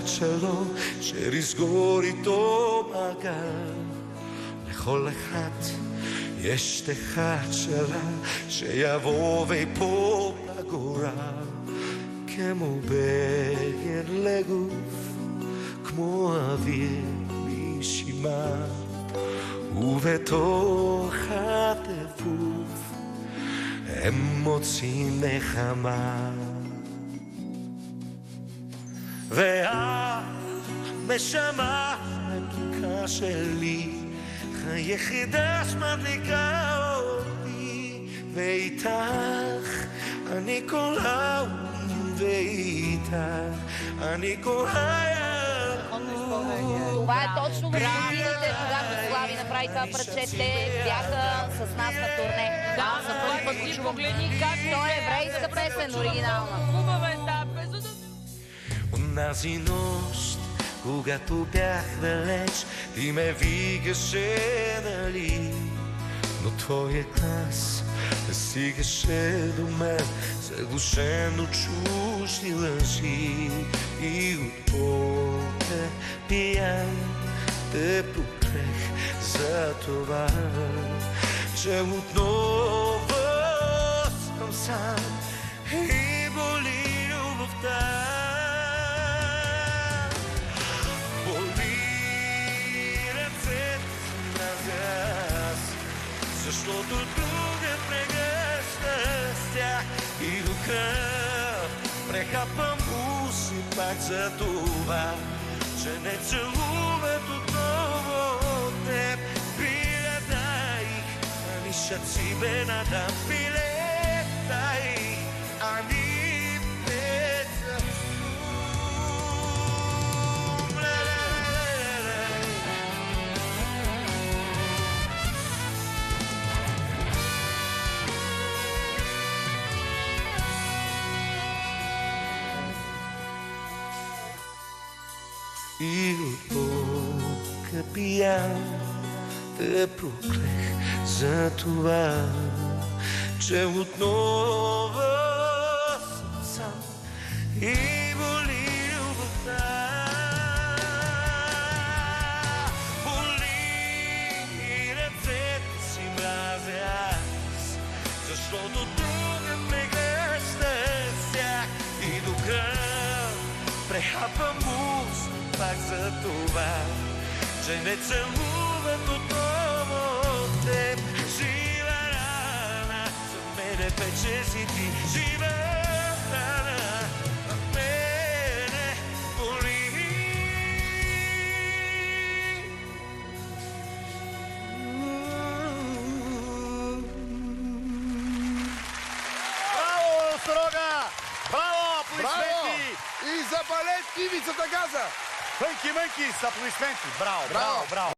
שלו שרסגור איתו מעגל. לכל אחד יש אחד שלה שיבוא ויפול לגורל, כמו בגד לגוף, כמו אוויר נשימה, ובתוך הטפוף הם מוצאים נחמה. והנשמה המתוקה שלי, היחידה שמדליקה אותי, ואיתך אני כל העולם, ואיתך אני כל הים. Това е точно годините, когато Слави направи това парче. Те бяха с нас на турне. Да, за първи път ти чувам. погледни как То е еврейска песен, оригинална. Хубава е тази песен. Онази нощ, когато бях далеч, ти ме викаше, нали? Но твоя глас не стигаше до мен, заглушен от чужди лъжи. И от болка пиян те прокрех за това, че отново съм сам и боли любовта. Защото друга прегръща с тях и до кръв прехапвам уси пак за това, че не целуват отново теб. Билетай, ани шаци бе надам, билетай, ани пеца и от болка пиян те проклех за това, че отново съм сам и боли любовта. Боли и ръцете си мразя аз, защото друга ме гръща с тях и до кръв прехапвам уст пак за това, че не целуват отново теб. Жива рана, за мене вече си ти. Жива рана, в мене боли. Браво, Острога! Браво, Браво! аплодисменти! И запалете ивицата газа! Мънки, с аплодисменти! Браво, Браво! браво, браво!